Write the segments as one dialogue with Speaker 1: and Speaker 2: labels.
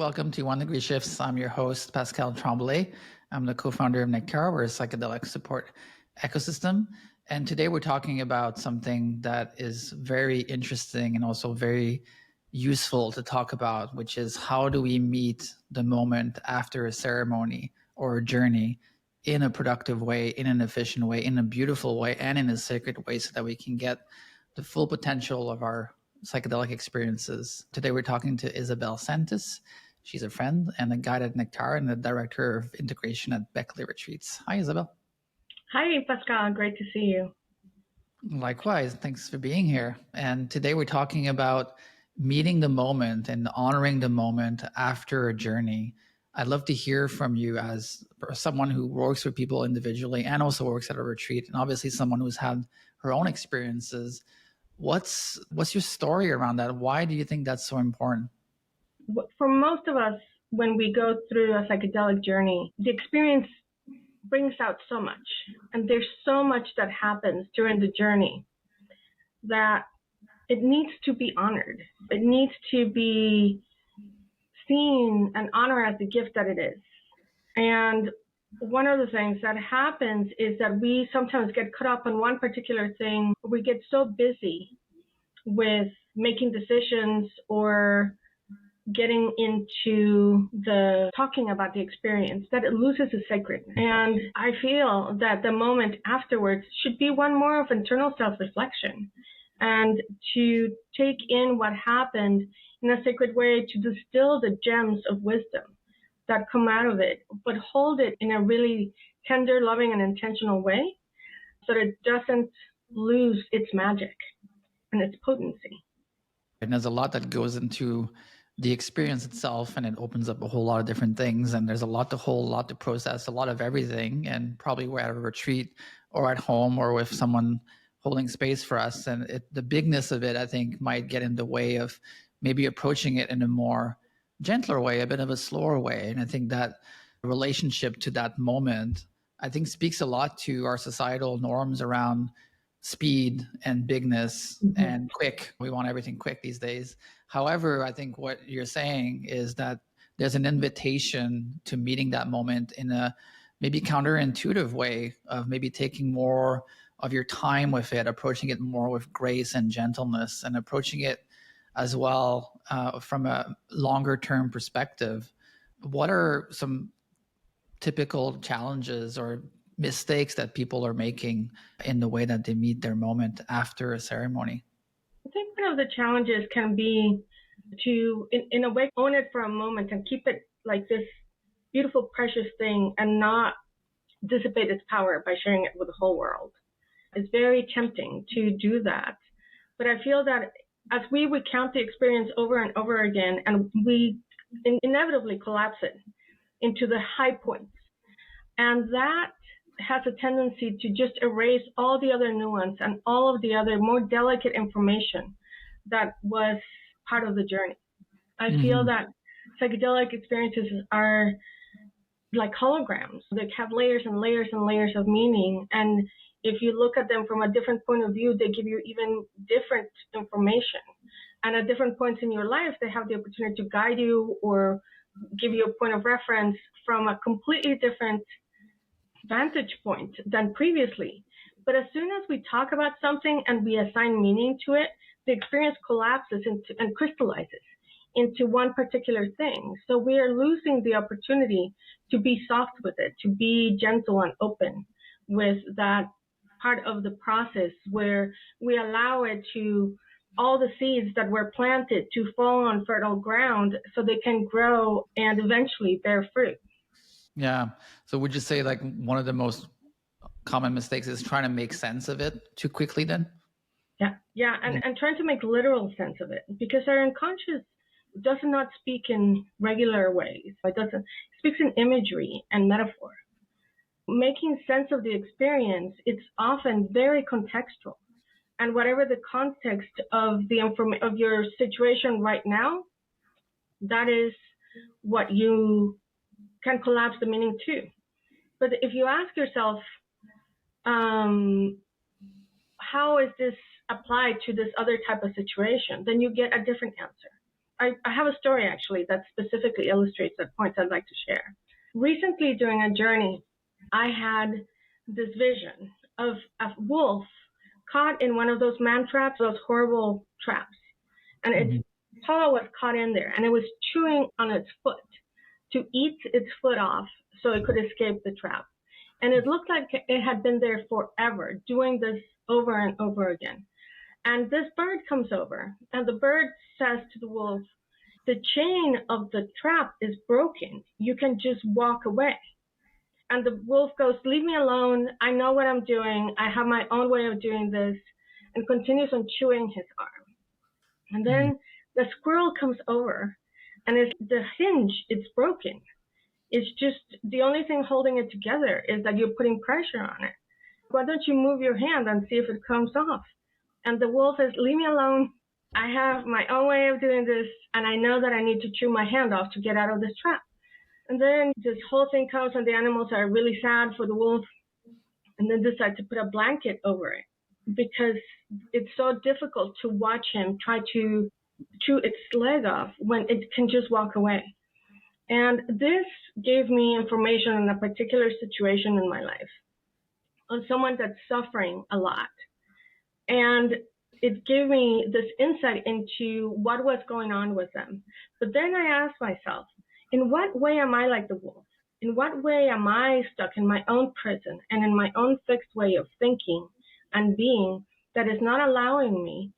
Speaker 1: welcome to One Degree Shifts. I'm your host, Pascal Tremblay. I'm the co-founder of Nectar. We're a psychedelic support ecosystem. And today we're talking about something that is very interesting and also very useful to talk about, which is how do we meet the moment after a ceremony or a journey in a productive way, in an efficient way, in a beautiful way, and in a sacred way so that we can get the full potential of our psychedelic experiences. Today we're talking to Isabel Santis. She's a friend and a guide at Nectar and the director of integration at Beckley Retreats. Hi, Isabel.
Speaker 2: Hi, Pascal. Great to see you.
Speaker 1: Likewise. Thanks for being here. And today we're talking about meeting the moment and honoring the moment after a journey. I'd love to hear from you as someone who works with people individually and also works at a retreat, and obviously someone who's had her own experiences. What's your story around that? Why do you think that's so important?
Speaker 2: For most of us, when we go through a psychedelic journey, the experience brings out so much. And there's so much that happens during the journey that it needs to be honored. It needs to be seen and honored as the gift that it is. And one of the things that happens is that we sometimes get caught up on one particular thing. We get so busy with making decisions or getting into the talking about the experience that it loses its sacred. And I feel that the moment afterwards should be one more of internal self-reflection and to take in what happened in a sacred way, to distill the gems of wisdom that come out of it, but hold it in a really tender, loving, and intentional way so that it doesn't lose its magic and its potency.
Speaker 1: And there's a lot that goes into the experience itself, and it opens up a whole lot of different things. And there's a lot to hold, a lot to process, a lot of everything. And probably we're at a retreat or at home or with someone holding space for us. And the bigness of it, I think, might get in the way of maybe approaching it in a more gentler way, a bit of a slower way. And I think that relationship to that moment, I think, speaks a lot to our societal norms around speed and bigness and quick. We want everything quick these days. However, I think what you're saying is that there's an invitation to meeting that moment in a maybe counterintuitive way of maybe taking more of your time with it, approaching it more with grace and gentleness, and approaching it as well from a longer term perspective. What are some typical challenges or mistakes that people are making in the way that they meet their moment after a ceremony?
Speaker 2: I think one of the challenges can be to, in a way, own it for a moment and keep it like this beautiful, precious thing and not dissipate its power by sharing it with the whole world. It's very tempting to do that. But I feel that as we recount the experience over and over again, and we inevitably collapse it into the high points, and that has a tendency to just erase all the other nuance and all of the other more delicate information that was part of the journey. I feel that psychedelic experiences are like holograms. They have layers and layers and layers of meaning. And if you look at them from a different point of view, they give you even different information. And at different points in your life, they have the opportunity to guide you or give you a point of reference from a completely different vantage point than previously. But as soon as we talk about something and we assign meaning to it, the experience collapses into and crystallizes into one particular thing. So we are losing the opportunity to be soft with it, to be gentle and open with that part of the process where we allow it to, all the seeds that were planted, to fall on fertile ground so they can grow and eventually bear fruit.
Speaker 1: Yeah. So would you say like one of the most common mistakes is trying to make sense of it too quickly then?
Speaker 2: Yeah. And trying to make literal sense of it, because our unconscious does not speak in regular ways. It speaks in imagery and metaphor. Making sense of the experience, it's often very contextual. And whatever the context of of your situation right now, that is what you can collapse the meaning to. But if you ask yourself, how is this applied to this other type of situation, then you get a different answer. I have a story actually that specifically illustrates that point I'd like to share. Recently, during a journey, I had this vision of a wolf caught in one of those man traps, those horrible traps. And its paw was caught in there, and it was chewing on its foot to eat its foot off so it could escape the trap. And it looked like it had been there forever, doing this over and over again. And this bird comes over, and the bird says to the wolf, the chain of the trap is broken. You can just walk away. And the wolf goes, leave me alone. I know what I'm doing. I have my own way of doing this, and continues on chewing his arm. And then the squirrel comes over, and the hinge, it's broken. It's just the only thing holding it together is that you're putting pressure on it. Why don't you move your hand and see if it comes off? And the wolf says, leave me alone. I have my own way of doing this, and I know that I need to chew my hand off to get out of this trap. And then this whole thing comes, and the animals are really sad for the wolf, and then decide to put a blanket over it because it's so difficult to watch him try to chew its leg off when it can just walk away. And this gave me information on a particular situation in my life, on someone that's suffering a lot. And it gave me this insight into what was going on with them. But then I asked myself, in what way am I like the wolf? In what way am I stuck in my own prison and in my own fixed way of thinking and being that is not allowing me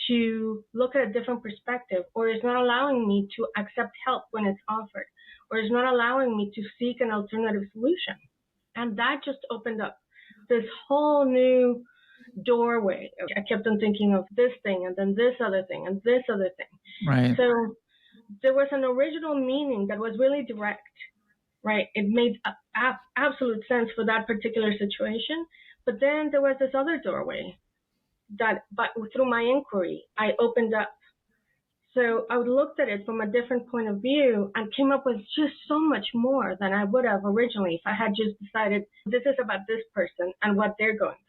Speaker 2: to look at a different perspective, or is not allowing me to accept help when it's offered, or is not allowing me to seek an alternative solution? And that just opened up this whole new doorway. I kept on thinking of this thing and then this other thing and this other thing.
Speaker 1: Right.
Speaker 2: So there was an original meaning that was really direct, right? It made absolute sense for that particular situation. But then there was this other doorway that, but through my inquiry, I opened up. So I looked at it from a different point of view and came up with just so much more than I would have originally if I had just decided this is about this person and what they're going through.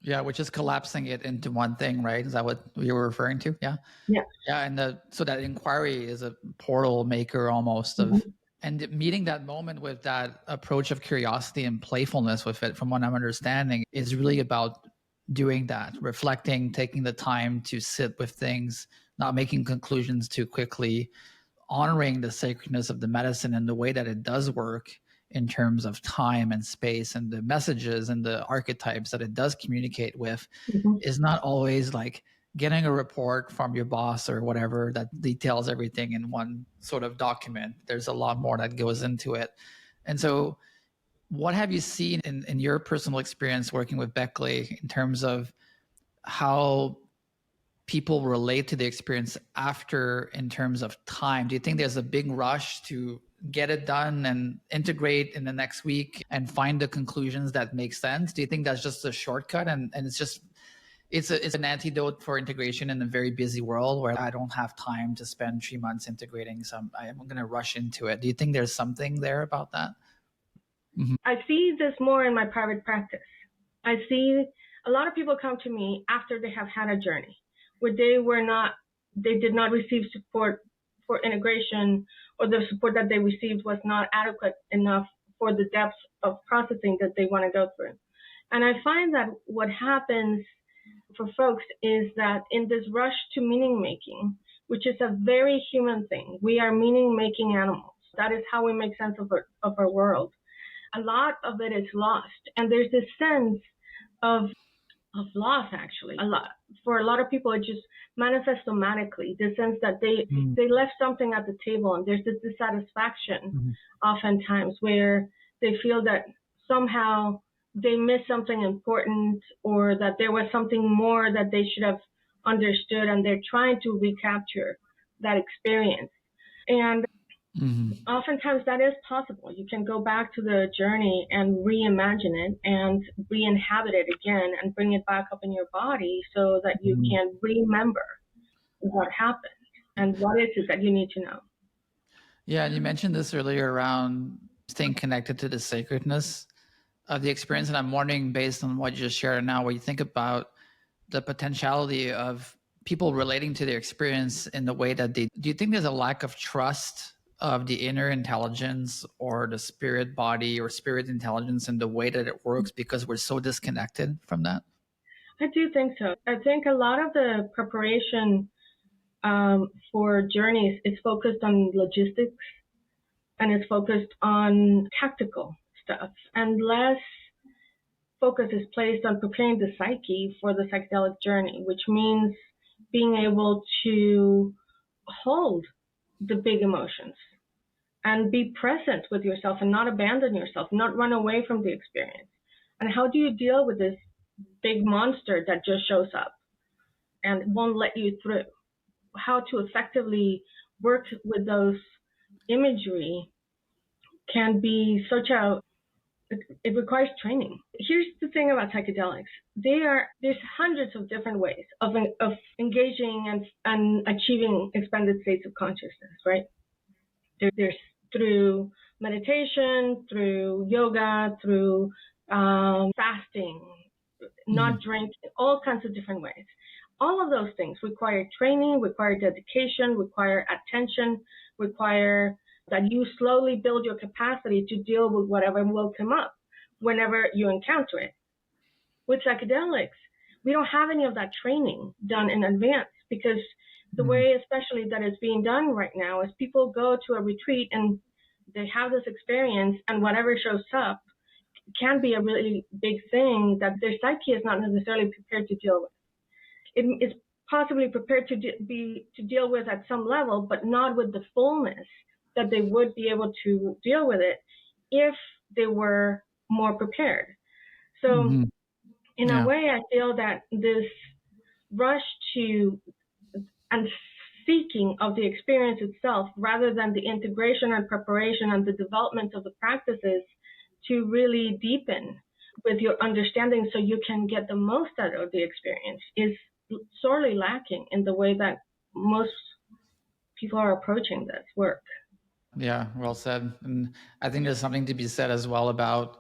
Speaker 1: Yeah, which is collapsing it into one thing, right? Is that what you were referring to? Yeah.
Speaker 2: Yeah.
Speaker 1: Yeah, and so that inquiry is a portal maker almost of, and meeting that moment with that approach of curiosity and playfulness with it, from what I'm understanding, is really about doing that, reflecting, taking the time to sit with things, not making conclusions too quickly, honoring the sacredness of the medicine and the way that it does work in terms of time and space, and the messages and the archetypes that it does communicate with is not always like getting a report from your boss or whatever that details everything in one sort of document. There's a lot more that goes into it. And so what have you seen in your personal experience working with Beckley in terms of how people relate to the experience after, in terms of time? Do you think there's a big rush to get it done and integrate in the next week and find the conclusions that make sense? Do you think that's just a shortcut and it's an antidote for integration in a very busy world where I don't have time to spend 3 months integrating, so I'm going to rush into it? Do you think there's something there about that?
Speaker 2: I see this more in my private practice. I see a lot of people come to me after they have had a journey where they did not receive support for integration, or the support that they received was not adequate enough for the depth of processing that they want to go through. And I find that what happens for folks is that in this rush to meaning making, which is a very human thing, we are meaning making animals. That is how we make sense of our world. A lot of it is lost. And there's this sense of loss, actually. For a lot of people, it just manifests somatically, the sense that they left something at the table, and there's this dissatisfaction oftentimes where they feel that somehow they missed something important, or that there was something more that they should have understood, and they're trying to recapture that experience. And oftentimes that is possible. You can go back to the journey and reimagine it and re-inhabit it again and bring it back up in your body so that you can remember what happened and what is it that you need to know.
Speaker 1: Yeah, and you mentioned this earlier around staying connected to the sacredness of the experience. And I'm wondering, based on what you just shared now, what you think about the potentiality of people relating to their experience in the way that they do. You think there's a lack of trust of the inner intelligence or the spirit body or spirit intelligence in the way that it works because we're so disconnected from that?
Speaker 2: I do think so. I think a lot of the preparation for journeys is focused on logistics and it's focused on tactical stuff, and less focus is placed on preparing the psyche for the psychedelic journey, which means being able to hold the big emotions and be present with yourself and not abandon yourself, not run away from the experience. And how do you deal with this big monster that just shows up and won't let you through? How to effectively work with those imagery can be it requires training. Here's the thing about psychedelics. There's hundreds of different ways of engaging and achieving expanded states of consciousness, right? There's through meditation, through yoga, through fasting, not drinking, all kinds of different ways. All of those things require training, require dedication, require attention, require that you slowly build your capacity to deal with whatever will come up whenever you encounter it. With psychedelics, we don't have any of that training done in advance, because the way especially that it's being done right now is people go to a retreat and they have this experience, and whatever shows up can be a really big thing that their psyche is not necessarily prepared to deal with. It is possibly prepared to deal with at some level, but not with the fullness that they would be able to deal with it if they were more prepared. So in a way, I feel that this rush to and seeking of the experience itself, rather than the integration and preparation and the development of the practices to really deepen with your understanding so you can get the most out of the experience, is sorely lacking in the way that most people are approaching this work.
Speaker 1: Yeah, well said. And I think there's something to be said as well about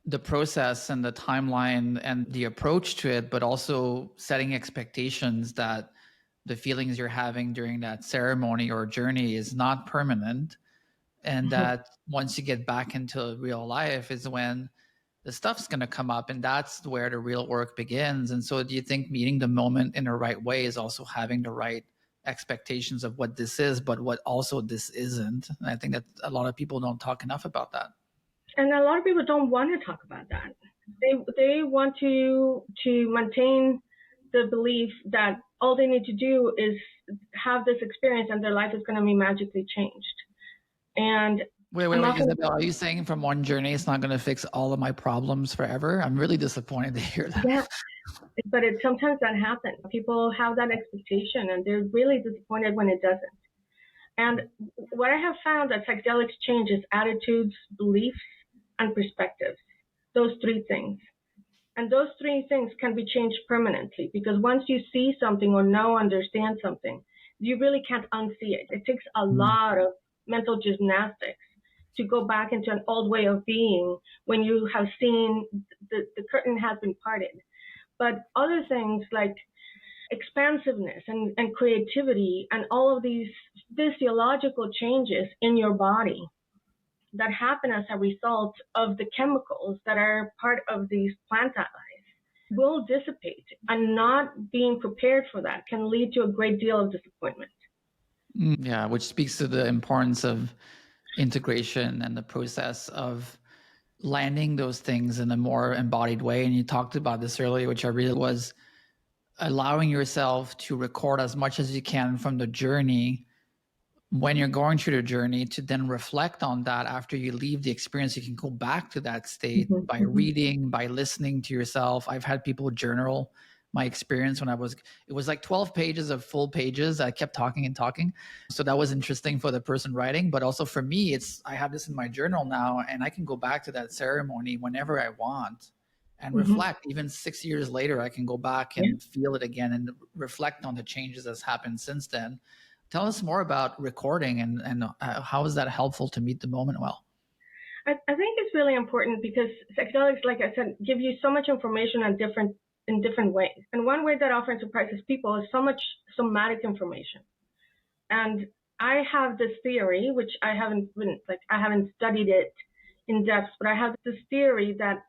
Speaker 1: the process and the timeline and the approach to it, but also setting expectations that the feelings you're having during that ceremony or journey is not permanent. And that once you get back into real life is when the stuff's going to come up, and that's where the real work begins. And so do you think meeting the moment in the right way is also having the right expectations of what this is, but what also this isn't? And I think that a lot of people don't talk enough about that.
Speaker 2: And a lot of people don't want to talk about that. They want to maintain the belief that all they need to do is have this experience and their life is going to be magically changed. And
Speaker 1: wait, Isabel, are you saying from one journey it's not going to fix all of my problems forever? I'm really disappointed to hear that.
Speaker 2: Yeah, but sometimes that happens. People have that expectation and they're really disappointed when it doesn't. And what I have found that psychedelics change is attitudes, beliefs, and perspectives. Those three things. And those three things can be changed permanently, because once you see something or understand something, you really can't unsee it. It takes a lot of mental gymnastics to go back into an old way of being when you have seen the curtain has been parted. But other things like expansiveness and creativity and all of these physiological changes in your body that happen as a result of the chemicals that are part of these plant allies will dissipate, and not being prepared for that can lead to a great deal of disappointment.
Speaker 1: Yeah, which speaks to the importance of integration and the process of landing those things in a more embodied way. And you talked about this earlier, which I really was allowing yourself to record as much as you can from the journey when you're going through the journey, to then reflect on that after you leave the experience. You can go back to that state by reading, by listening to yourself. I've had people journal my experience when it was like 12 pages of full pages. I kept talking and talking. So that was interesting for the person writing, but also for me, I have this in my journal now, and I can go back to that ceremony whenever I want and reflect. Even 6 years later, I can go back and feel it again and reflect on the changes that's happened since then. Tell us more about recording and how is that helpful to meet the moment well?
Speaker 2: I think it's really important because psychedelics, like I said, give you so much information on different in different ways. And one way that often surprises people is so much somatic information. And I have this theory, which I haven't studied it in depth, but I have this theory that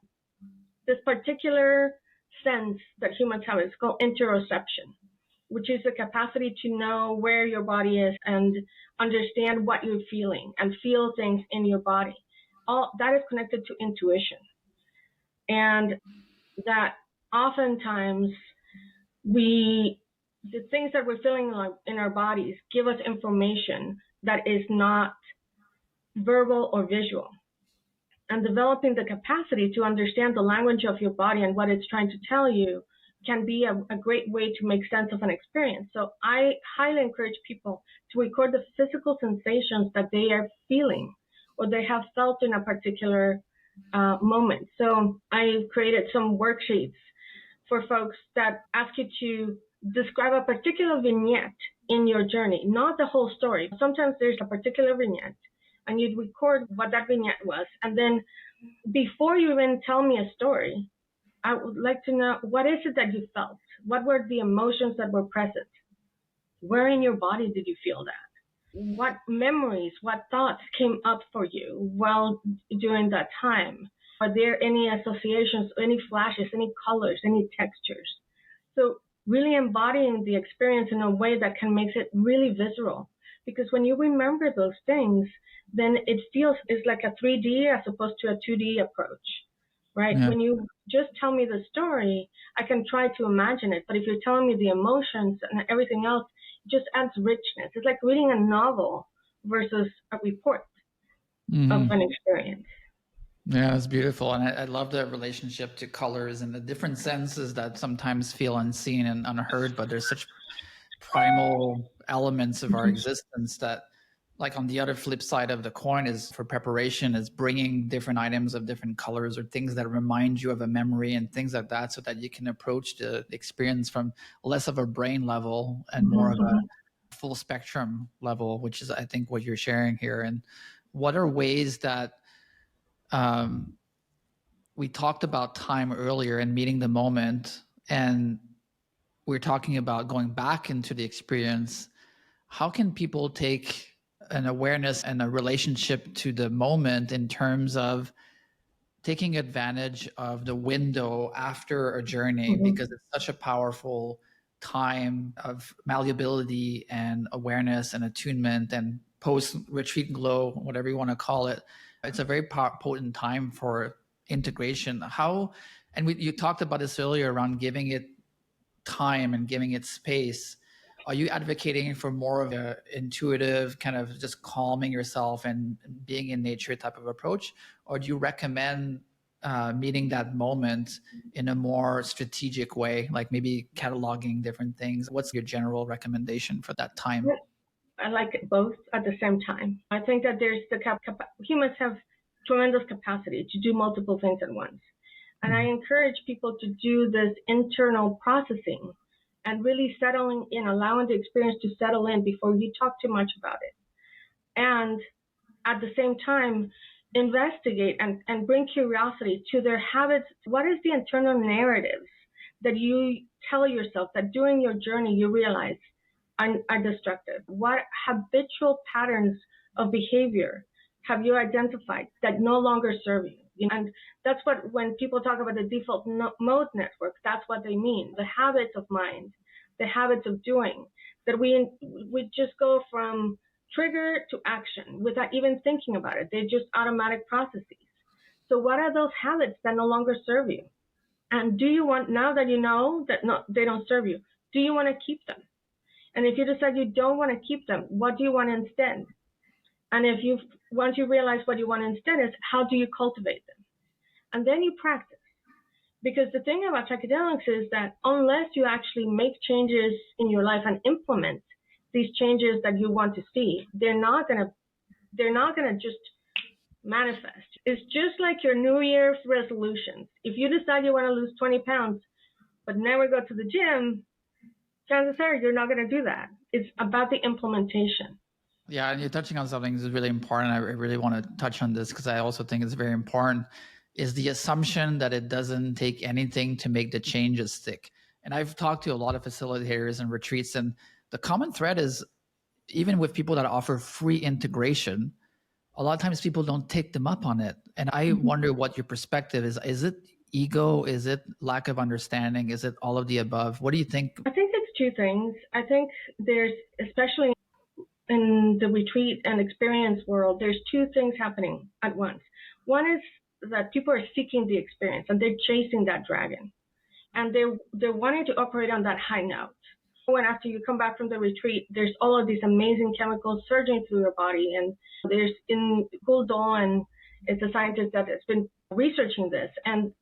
Speaker 2: this particular sense that humans have is called interoception, which is the capacity to know where your body is and understand what you're feeling and feel things in your body. All that is connected to intuition. And that oftentimes the things that we're feeling in our bodies give us information that is not verbal or visual. And developing the capacity to understand the language of your body and what it's trying to tell you can be a great way to make sense of an experience. So I highly encourage people to record the physical sensations that they are feeling or they have felt in a particular moment. So I created some worksheets for folks that ask you to describe a particular vignette in your journey, not the whole story. Sometimes there's a particular vignette and you'd record what that vignette was. And then before you even tell me a story, I would like to know, what is it that you felt? What were the emotions that were present? Where in your body did you feel that? What memories, what thoughts came up for you while during that time? Are there any associations, any flashes, any colors, any textures? So really embodying the experience in a way that can make it really visceral. Because when you remember those things, then it feels it's like a 3D as opposed to a 2D approach, right? Yeah. When you just tell me the story, I can try to imagine it. But if you're telling me the emotions and everything else, it just adds richness. It's like reading a novel versus a report of an experience.
Speaker 1: Yeah, it's beautiful. And I love the relationship to colors and the different senses that sometimes feel unseen and unheard, but there's such primal elements of our existence that, like, on the other flip side of the coin is for preparation is bringing different items of different colors or things that remind you of a memory and things like that, so that you can approach the experience from less of a brain level and more of a full spectrum level, which is, I think, what you're sharing here. And what are ways that we talked about time earlier and meeting the moment, and we're talking about going back into the experience. How can people take an awareness and a relationship to the moment in terms of taking advantage of the window after a journey, because it's such a powerful time of malleability and awareness and attunement and post-retreat glow, whatever you want to call it. It's a very potent time for integration. You talked about this earlier around giving it time and giving it space. Are you advocating for more of an intuitive kind of just calming yourself and being in nature type of approach? Or do you recommend meeting that moment in a more strategic way, like maybe cataloging different things? What's your general recommendation for that time?
Speaker 2: I like it both at the same time. I think that there's humans have tremendous capacity to do multiple things at once. And I encourage people to do this internal processing and really settling in, allowing the experience to settle in before you talk too much about it. And at the same time, investigate and bring curiosity to their habits. What is the internal narratives that you tell yourself that during your journey you realize are destructive? What habitual patterns of behavior have you identified that no longer serve you? And that's what, when people talk about the default mode network, that's what they mean. The habits of mind, the habits of doing, that we just go from trigger to action without even thinking about it. They're just automatic processes. So what are those habits that no longer serve you? And do you want, now that you know that they don't serve you, do you want to keep them? And if you decide you don't want to keep them, what do you want instead? And once you realize what you want instead is, how do you cultivate them? And then you practice. Because the thing about psychedelics is that unless you actually make changes in your life and implement these changes that you want to see, they're not gonna just manifest. It's just like your New Year's resolutions. If you decide you want to lose 20 pounds, but never go to the gym, chances are you're not going to do that. It's about the implementation.
Speaker 1: Yeah, and you're touching on something that's really important. I really want to touch on this because I also think it's very important. is the assumption that it doesn't take anything to make the changes stick. And I've talked to a lot of facilitators and retreats, and the common thread is, even with people that offer free integration, a lot of times people don't take them up on it. And I wonder what your perspective is. Is it ego? Is it lack of understanding? Is it all of the above? What do you think?
Speaker 2: I think it's two things. I think there's, especially in the retreat and experience world, there's two things happening at once. One is that people are seeking the experience and they're chasing that dragon, and they're wanting to operate on that high note. When after you come back from the retreat, there's all of these amazing chemicals surging through your body, and there's in Gouldon, it's a scientist that has been researching this, and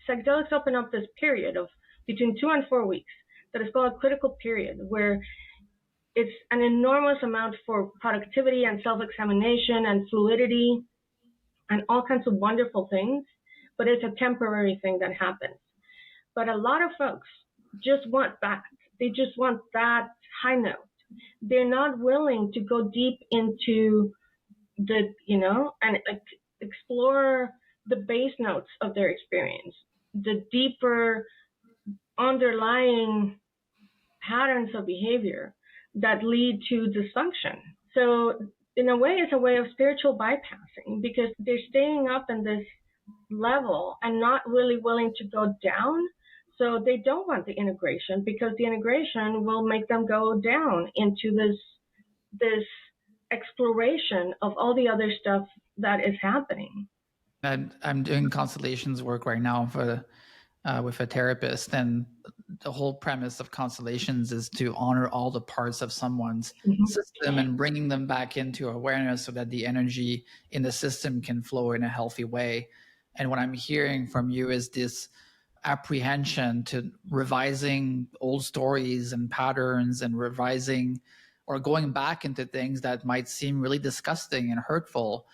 Speaker 2: psychedelics open up this period of between 2 and 4 weeks that is called a critical period, where it's an enormous amount for productivity and self-examination and fluidity and all kinds of wonderful things, but it's a temporary thing that happens. But a lot of folks just want that. They just want that high note. They're not willing to go deep into the, and explore the base notes of their experience, the deeper underlying patterns of behavior that lead to dysfunction. So in a way, it's a way of spiritual bypassing, because they're staying up in this level and not really willing to go down. So they don't want the integration, because the integration will make them go down into this exploration of all the other stuff that is happening.
Speaker 1: I'm doing constellations work right now with a therapist, and the whole premise of constellations is to honor all the parts of someone's system and bringing them back into awareness so that the energy in the system can flow in a healthy way. And what I'm hearing from you is this apprehension to revising old stories and patterns and revising or going back into things that might seem really disgusting and hurtful.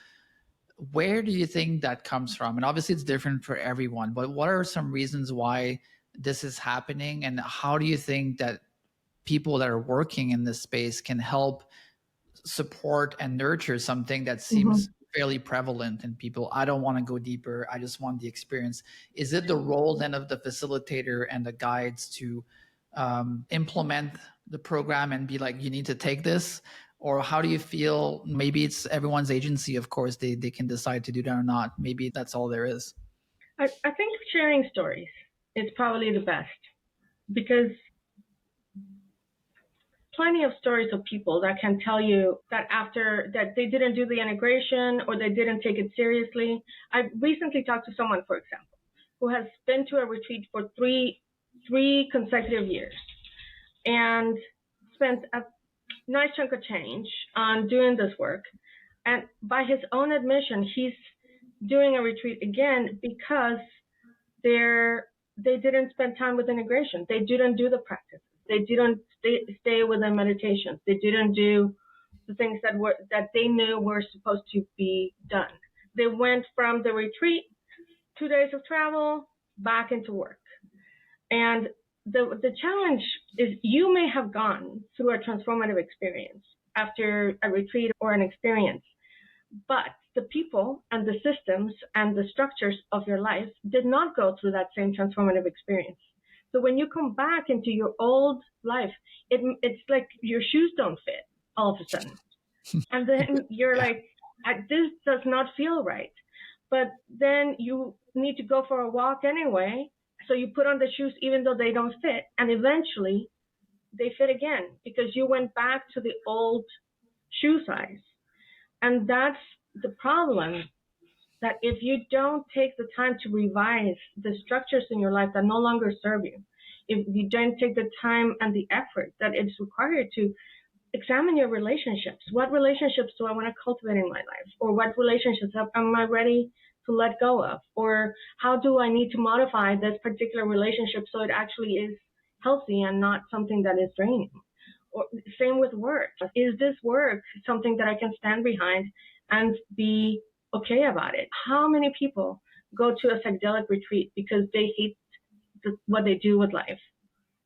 Speaker 1: Where do you think that comes from? And obviously it's different for everyone, but what are some reasons why this is happening? And how do you think that people that are working in this space can help support and nurture something that seems fairly prevalent in people? I don't want to go deeper. I just want the experience. Is it the role then of the facilitator and the guides to implement the program and be like, you need to take this? Or how do you feel? Maybe it's everyone's agency, of course, they can decide to do that or not. Maybe that's all there is.
Speaker 2: I think sharing stories is probably the best, because plenty of stories of people that can tell you that after that they didn't do the integration or they didn't take it seriously. I recently talked to someone, for example, who has been to a retreat for three consecutive years and spent a nice chunk of change on doing this work. And by his own admission, he's doing a retreat again because they didn't spend time with integration. They didn't do the practices. They didn't stay with their meditations. They didn't do the things that they knew were supposed to be done. They went from the retreat, 2 days of travel, back into work. And the challenge is, you may have gone through a transformative experience after a retreat or an experience, but the people and the systems and the structures of your life did not go through that same transformative experience. So when you come back into your old life, it's like your shoes don't fit all of a sudden. And then you're like, this does not feel right. But then you need to go for a walk anyway. So you put on the shoes even though they don't fit. And eventually they fit again because you went back to the old shoe size. And that's the problem, that if you don't take the time to revise the structures in your life that no longer serve you, if you don't take the time and the effort that it's required to examine your relationships, what relationships do I want to cultivate in my life? Or what relationships am I ready to let go of? Or how do I need to modify this particular relationship so it actually is healthy and not something that is draining? Or same with work. Is this work something that I can stand behind and be okay about it? How many people go to a psychedelic retreat because they hate what they do with life?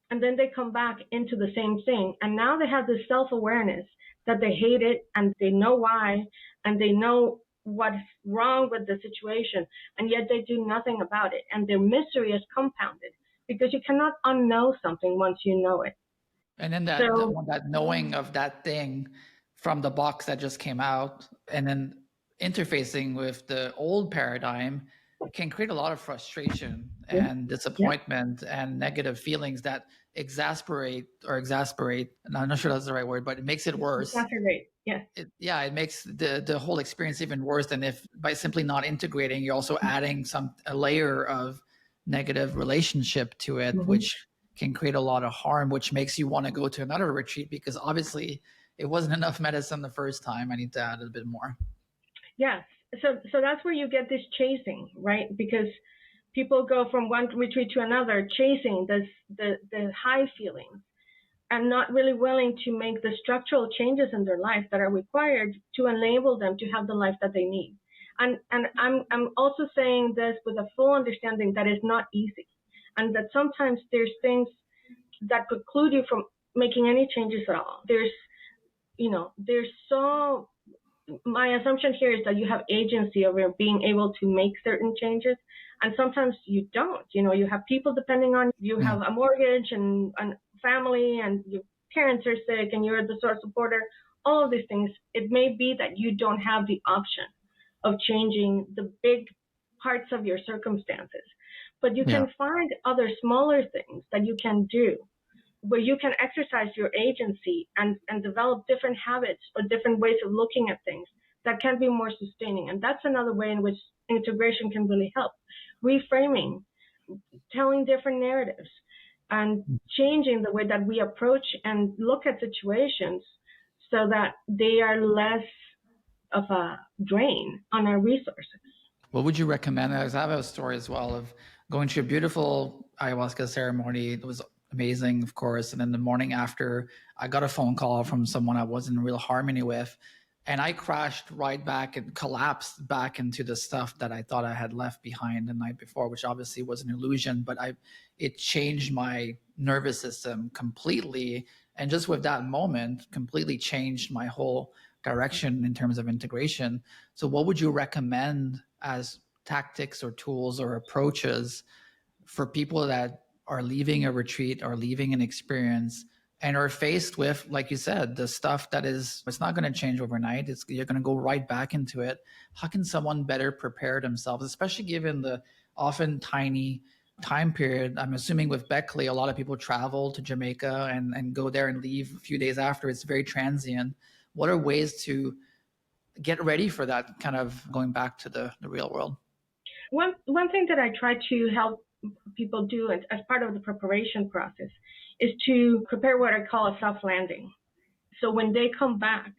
Speaker 2: And then they come back into the same thing. And now they have this self-awareness that they hate it and they know why. And they know what's wrong with the situation, and yet they do nothing about it. And their misery is compounded because you cannot unknow something once you know it.
Speaker 1: And then that knowing of that thing from the box that just came out, and then interfacing with the old paradigm can create a lot of frustration and disappointment and negative feelings that exasperate. And I'm not sure that's the right word, but it makes it worse.
Speaker 2: Exacerbate, yes.
Speaker 1: It makes the whole experience even worse than if by simply not integrating, you're also adding a layer of negative relationship to it, which can create a lot of harm, which makes you want to go to another retreat because obviously it wasn't enough medicine the first time. I need to add a bit more.
Speaker 2: Yes. So that's where you get this chasing, right? Because people go from one retreat to another chasing the high feelings and not really willing to make the structural changes in their life that are required to enable them to have the life that they need. And I'm also saying this with a full understanding that it's not easy, and that sometimes there's things that preclude you from making any changes at all. My assumption here is that you have agency over being able to make certain changes, and sometimes you don't. You have people depending on you, have a mortgage and family, and your parents are sick, and you're the sole supporter. All of these things, it may be that you don't have the option of changing the big parts of your circumstances, but you can find other smaller things that you can do where you can exercise your agency and develop different habits or different ways of looking at things that can be more sustaining. And that's another way in which integration can really help. Reframing, telling different narratives, and changing the way that we approach and look at situations so that they are less of a drain on our resources.
Speaker 1: What would you recommend? I have a story as well of going to a beautiful ayahuasca ceremony. It was amazing, of course. And then the morning after, I got a phone call from someone I wasn't in real harmony with. And I crashed right back and collapsed back into the stuff that I thought I had left behind the night before, which obviously was an illusion, but it changed my nervous system completely. And just with that moment, completely changed my whole direction in terms of integration. So what would you recommend as tactics or tools or approaches for people that are leaving a retreat or leaving an experience and are faced with, like you said, the stuff that it's not going to change overnight. You're going to go right back into it. How can someone better prepare themselves, especially given the often tiny time period? I'm assuming with Beckley, a lot of people travel to Jamaica and go there and leave a few days after. It's very transient. What are ways to get ready for that kind of going back to the real world?
Speaker 2: One thing that I try to help people do as part of the preparation process is to prepare what I call a soft landing. So when they come back,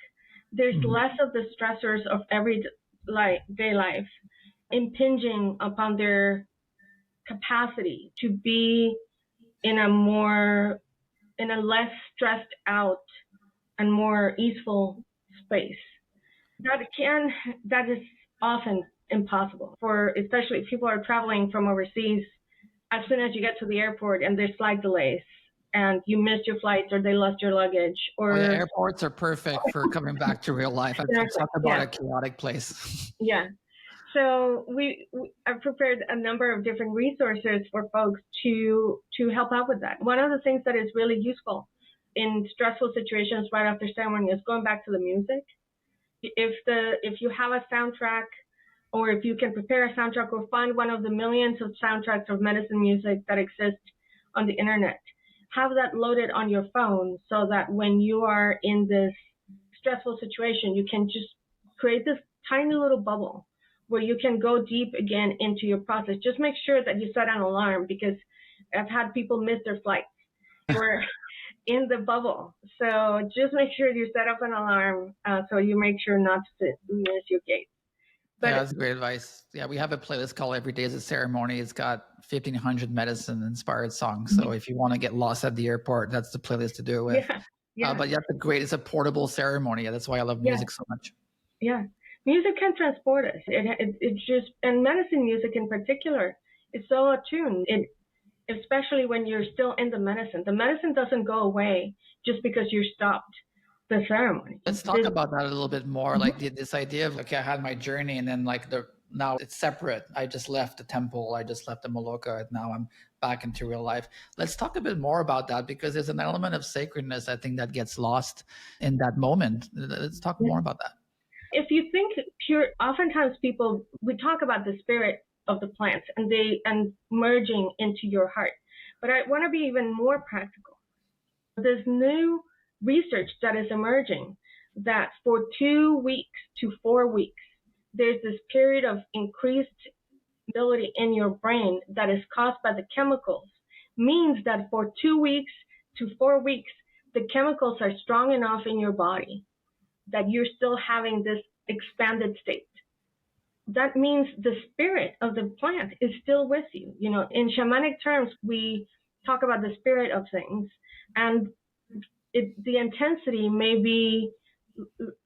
Speaker 2: there's less of the stressors of everyday life impinging upon their capacity to be in a less stressed out and more easeful space. That is often impossible especially if people are traveling from overseas. As soon as you get to the airport and there's flight delays and you missed your flights or they lost your luggage, or
Speaker 1: airports are perfect for coming back to real life. I've talked about a chaotic place.
Speaker 2: Yeah. So I've prepared a number of different resources for folks to help out with that. One of the things that is really useful in stressful situations right after ceremony is going back to the music. If you have a soundtrack, or if you can prepare a soundtrack or find one of the millions of soundtracks of medicine music that exist on the internet, have that loaded on your phone so that when you are in this stressful situation, you can just create this tiny little bubble where you can go deep again into your process. Just make sure that you set an alarm, because I've had people miss their flights. We're in the bubble. So just make sure you set up an alarm so you make sure not to miss your gate.
Speaker 1: That's great advice. Yeah, we have a playlist called Every Day is a Ceremony. It's got 1,500 medicine-inspired songs. So if you want to get lost at the airport, that's the playlist to do it with. But it's a portable ceremony. That's why I love music so much.
Speaker 2: Yeah, music can transport us. And medicine music in particular is so attuned. Especially when you're still in the medicine. The medicine doesn't go away just because you're stopped the ceremony.
Speaker 1: Let's talk about that a little bit more. Like this idea of, okay, I had my journey and then like now it's separate. I just left the temple. I just left the Maloka. Now I'm back into real life. Let's talk a bit more about that, because there's an element of sacredness, I think, that gets lost in that moment. Let's talk more about that.
Speaker 2: If you think pure, oftentimes we talk about the spirit of the plants and merging into your heart. But I want to be even more practical. There's new research that is emerging that for 2 weeks to 4 weeks, there's this period of increased ability in your brain that is caused by the chemicals, means that for 2 weeks to 4 weeks, the chemicals are strong enough in your body that you're still having this expanded state. That means the spirit of the plant is still with you. You know, in shamanic terms, we talk about the spirit of things, and the intensity may be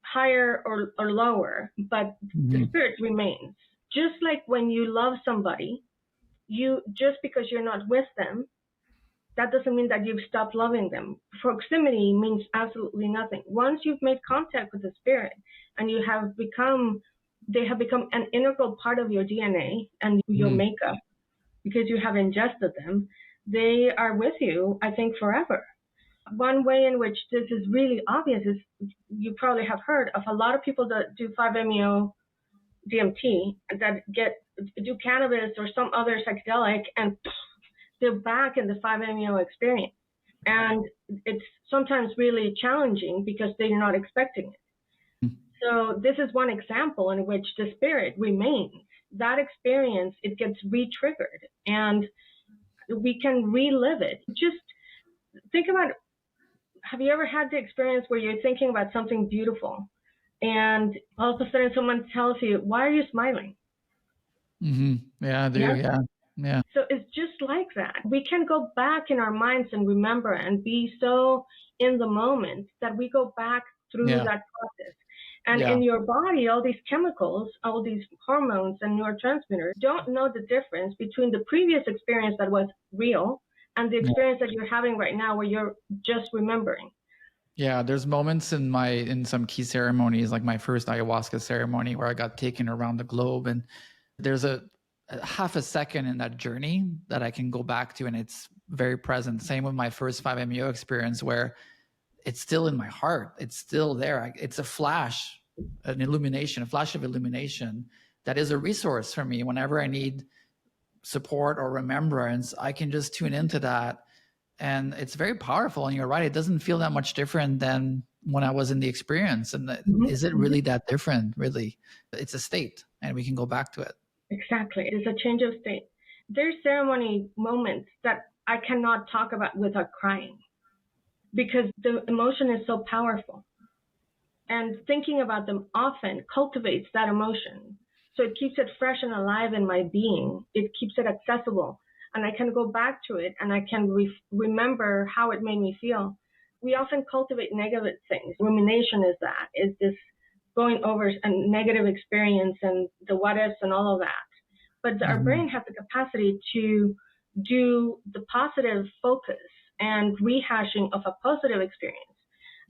Speaker 2: higher or lower, but the spirit remains. Just like when you love somebody, just because you're not with them, that doesn't mean that you've stopped loving them. Proximity means absolutely nothing. Once you've made contact with the spirit and they have become an integral part of your DNA and your makeup, because you have ingested them, they are with you, I think, forever. One way in which this is really obvious is you probably have heard of a lot of people that do 5-MeO DMT that do cannabis or some other psychedelic, and they're back in the 5-MeO experience. And it's sometimes really challenging because they're not expecting it. So this is one example in which the spirit remains. That experience, it gets re-triggered and we can relive it. Just think about, have you ever had the experience where you're thinking about something beautiful and all of a sudden someone tells you, why are you smiling?
Speaker 1: Yeah, I do. Yeah.
Speaker 2: So it's just like that. We can go back in our minds and remember and be so in the moment that we go back through that process. And in your body, all these chemicals, all these hormones and neurotransmitters don't know the difference between the previous experience that was real and the experience that you're having right now where you're just remembering.
Speaker 1: Yeah, there's moments in some key ceremonies, like my first ayahuasca ceremony, where I got taken around the globe, and there's a half a second in that journey that I can go back to, and it's very present. Same with my first 5-MeO experience, where it's still in my heart. It's still there. It's a flash, a flash of illumination that is a resource for me. Whenever I need support or remembrance, I can just tune into that. And it's very powerful. And you're right, it doesn't feel that much different than when I was in the experience. And is it really that different? Really, it's a state, and we can go back to it.
Speaker 2: Exactly. It is a change of state. There's ceremony moments that I cannot talk about without crying because the emotion is so powerful. And thinking about them often cultivates that emotion. So it keeps it fresh and alive in my being. It keeps it accessible. And I can go back to it and I can remember how it made me feel. We often cultivate negative things. Rumination is this going over a negative experience and the what ifs and all of that. But our brain has the capacity to do the positive focus and rehashing of a positive experience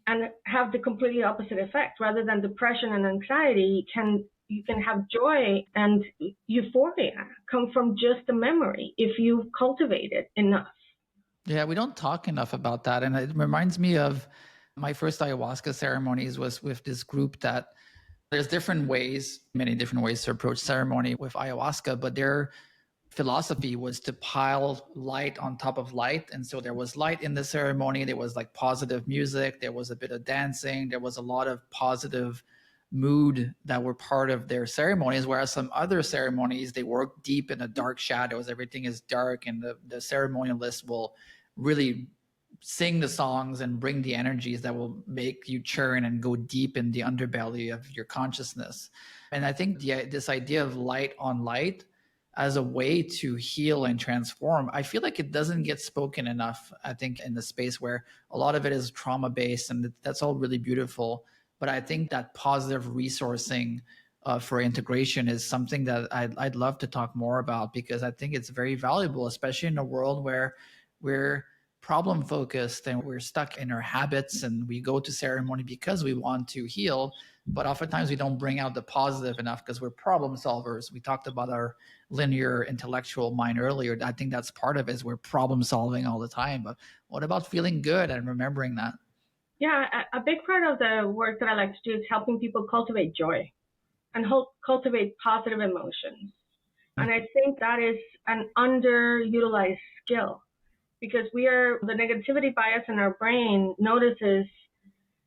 Speaker 2: and have the completely opposite effect. Rather than depression and anxiety, you can have joy and euphoria come from just a memory if you cultivate it enough.
Speaker 1: Yeah, we don't talk enough about that. And it reminds me of my first ayahuasca ceremonies was with this group that there's many different ways to approach ceremony with ayahuasca, but their philosophy was to pile light on top of light. And so there was light in the ceremony. There was like positive music. There was a bit of dancing. There was a lot of positive mood that were part of their ceremonies. Whereas some other ceremonies, they work deep in the dark shadows. Everything is dark, and the ceremonialist will really sing the songs and bring the energies that will make you churn and go deep in the underbelly of your consciousness. And I think this idea of light on light as a way to heal and transform, I feel like it doesn't get spoken enough, I think, in the space where a lot of it is trauma-based, and that's all really beautiful. But I think that positive resourcing for integration is something that I'd love to talk more about, because I think it's very valuable, especially in a world where we're problem focused and we're stuck in our habits, and we go to ceremony because we want to heal, but oftentimes we don't bring out the positive enough because we're problem solvers. We talked about our linear intellectual mind earlier. I think that's part of it, is we're problem solving all the time. But what about feeling good and remembering that?
Speaker 2: Yeah, a big part of the work that I like to do is helping people cultivate joy and cultivate positive emotions. And I think that is an underutilized skill, because the negativity bias in our brain notices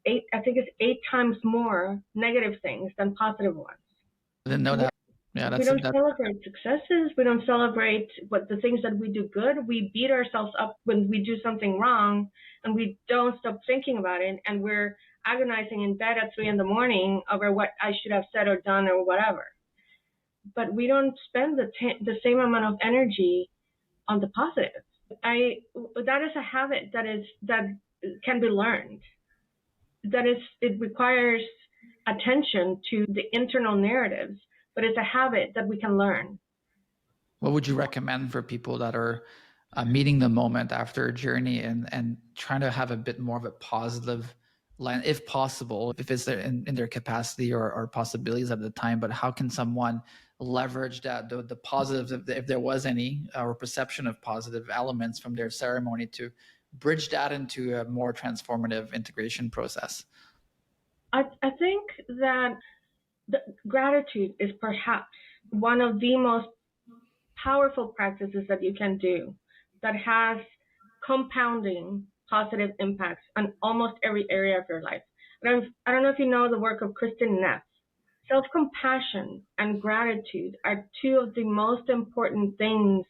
Speaker 2: I think it's 8 times more negative things than positive ones.
Speaker 1: I didn't know that. Yeah,
Speaker 2: We don't celebrate successes. We don't celebrate the things that we do good. We beat ourselves up when we do something wrong, and we don't stop thinking about it. And we're agonizing in bed at 3 a.m. over what I should have said or done or whatever. But we don't spend the same amount of energy on the positive. That is a habit that can be learned. It requires attention to the internal narratives, but it's a habit that we can learn.
Speaker 1: What would you recommend for people that are meeting the moment after a journey and trying to have a bit more of a positive line, if possible, if it's in their capacity or possibilities at the time? But how can someone leverage that, the positives, if there was any, or perception of positive elements from their ceremony, to bridge that into a more transformative integration process?
Speaker 2: I think that gratitude is perhaps one of the most powerful practices that you can do, that has compounding positive impacts on almost every area of your life. I don't know if you know the work of Kristin Neff. Self-compassion and gratitude are two of the most important things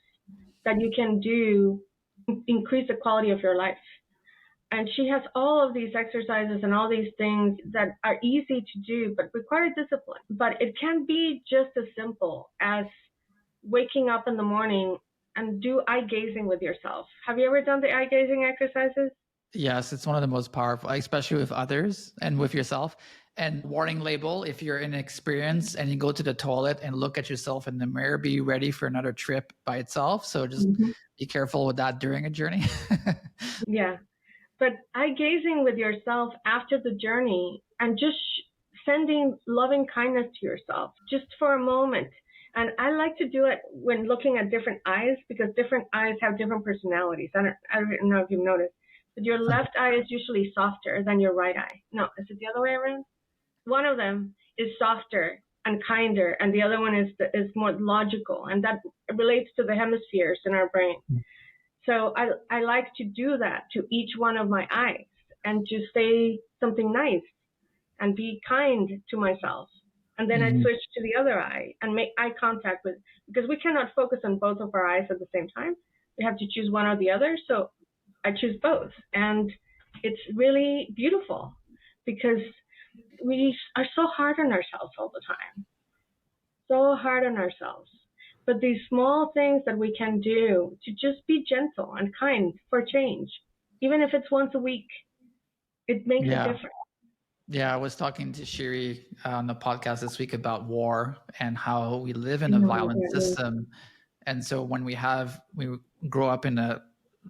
Speaker 2: that you can do to increase the quality of your life. And she has all of these exercises and all these things that are easy to do but require discipline. But it can be just as simple as waking up in the morning and do eye gazing with yourself. Have you ever done the eye gazing exercises?
Speaker 1: Yes, it's one of the most powerful, especially with others and with yourself. And warning label, if you're in experience and you go to the toilet and look at yourself in the mirror, be ready for another trip by itself. So just be careful with that during a journey.
Speaker 2: Yeah. But eye gazing with yourself after the journey and just sending loving kindness to yourself just for a moment. And I like to do it when looking at different eyes, because different eyes have different personalities. I don't know if you've noticed, but your left eye is usually softer than your right eye. No, is it the other way around? One of them is softer and kinder, and the other one is more logical, and that relates to the hemispheres in our brain. So I like to do that to each one of my eyes, and to say something nice and be kind to myself. And then I switch to the other eye and make eye contact with, because we cannot focus on both of our eyes at the same time. We have to choose one or the other. So I choose both. And it's really beautiful, because we are so hard on ourselves all the time. So hard on ourselves. But these small things that we can do to just be gentle and kind for change, even if it's once a week, it makes a difference.
Speaker 1: Yeah, I was talking to Shiri on the podcast this week about war and how we live in a violent system. And so when we grow up in a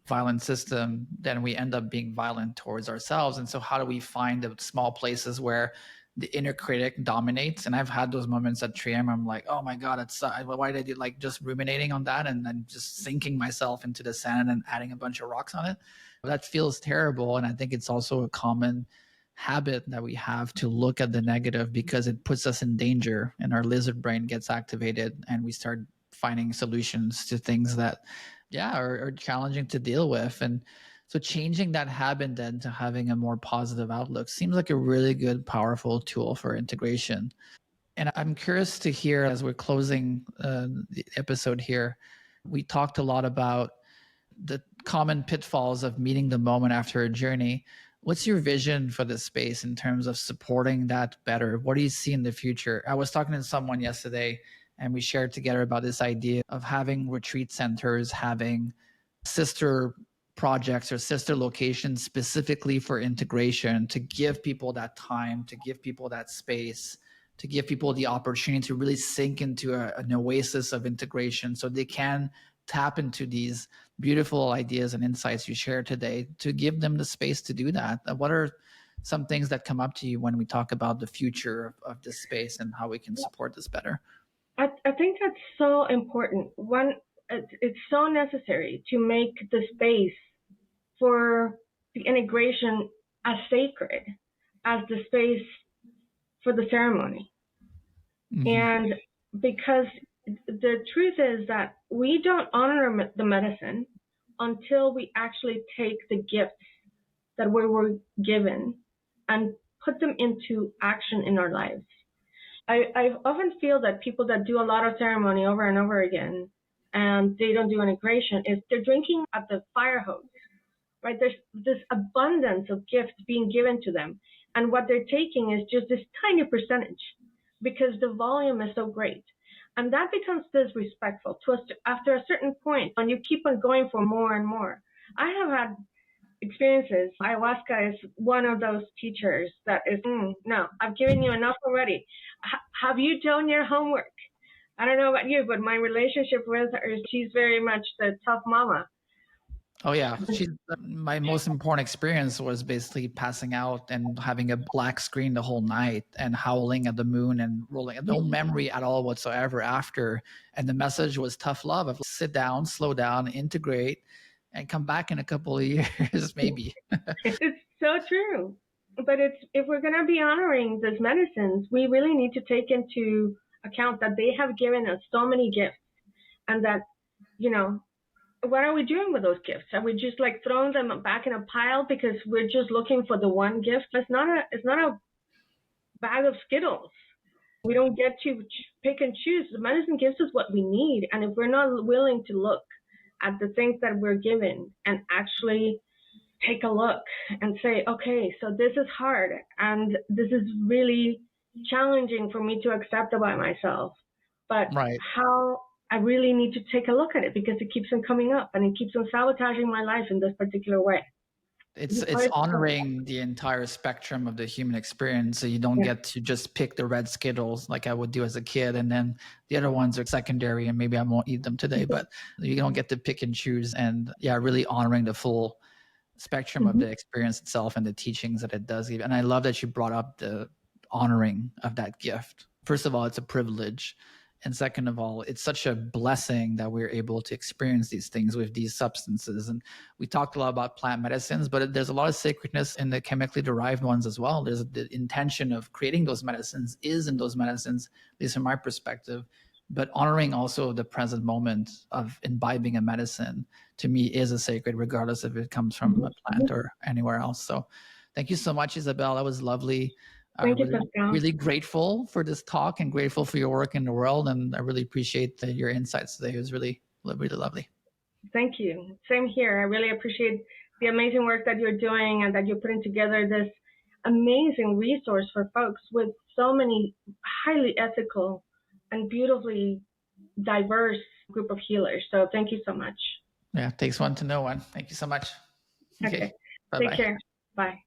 Speaker 1: violent system, then we end up being violent towards ourselves. And so how do we find the small places where the inner critic dominates? And I've had those moments at 3 a.m. I'm like, oh my God, why did I do, like, just ruminating on that and then just sinking myself into the sand and adding a bunch of rocks on it. That feels terrible. And I think it's also a common habit that we have to look at the negative, because it puts us in danger and our lizard brain gets activated and we start finding solutions to things that are challenging to deal with. And so changing that habit then to having a more positive outlook seems like a really good, powerful tool for integration. And I'm curious to hear, as we're closing the episode here, we talked a lot about the common pitfalls of meeting the moment after a journey. What's your vision for this space in terms of supporting that better? What do you see in the future? I was talking to someone yesterday and we shared together about this idea of having retreat centers, having sister projects or sister locations specifically for integration, to give people that time, to give people that space, to give people the opportunity to really sink into an oasis of integration so they can tap into these beautiful ideas and insights you shared today, to give them the space to do that? What are some things that come up to you when we talk about the future of this space and how we can support this better?
Speaker 2: I think that's so important. One, it's so necessary to make the space for the integration as sacred as the space for the ceremony. Mm-hmm. And because the truth is that we don't honor the medicine until we actually take the gifts that we were given and put them into action in our lives. I often feel that people that do a lot of ceremony over and over again and they don't do integration is they're drinking at the fire hose, right? There's this abundance of gifts being given to them. And what they're taking is just this tiny percentage because the volume is so great. And that becomes disrespectful to us after a certain point when you keep on going for more and more. I have had experiences. Ayahuasca is one of those teachers that is, no, I've given you enough already. Have you done your homework? I don't know about you, but my relationship with her, she's very much the tough mama.
Speaker 1: Oh yeah, my most important experience was basically passing out and having a black screen the whole night and howling at the moon and rolling, no memory at all whatsoever after. And the message was tough love of sit down, slow down, integrate, and come back in a couple of years, maybe.
Speaker 2: It's so true. But if we're going to be honoring these medicines, we really need to take into account that they have given us so many gifts, and that, what are we doing with those gifts? Are we just like throwing them back in a pile because we're just looking for the one gift? It's not a bag of Skittles. We don't get to pick and choose. The medicine gives us what we need, and if we're not willing to look at the things that we're given and actually take a look and say, okay, so this is hard and this is really challenging for me to accept about myself, but
Speaker 1: right.
Speaker 2: How I really need to take a look at it because it keeps on coming up and it keeps on sabotaging my life in this particular way.
Speaker 1: It's honoring the entire spectrum of the human experience. So you don't get to just pick the red Skittles like I would do as a kid, and then the other ones are secondary and maybe I won't eat them today, but you don't get to pick and choose. And really honoring the full spectrum of the experience itself and the teachings that it does give. And I love that you brought up the honoring of that gift. First of all, it's a privilege. And second of all, it's such a blessing that we're able to experience these things with these substances. And we talked a lot about plant medicines, but there's a lot of sacredness in the chemically derived ones as well. There's the intention of creating those medicines is in those medicines, at least from my perspective. But honoring also the present moment of imbibing a medicine, to me, is a sacred, regardless if it comes from a plant or anywhere else. So thank you so much, Isabel. That was lovely.
Speaker 2: Thank you, Pascal.
Speaker 1: Really grateful for this talk and grateful for your work in the world. And I really appreciate your insights today. It was really, really lovely.
Speaker 2: Thank you. Same here. I really appreciate the amazing work that you're doing and that you're putting together this amazing resource for folks with so many highly ethical and beautifully diverse group of healers. So thank you so much.
Speaker 1: Yeah, takes one to know one. Thank you so much.
Speaker 2: Okay. Take care. Bye.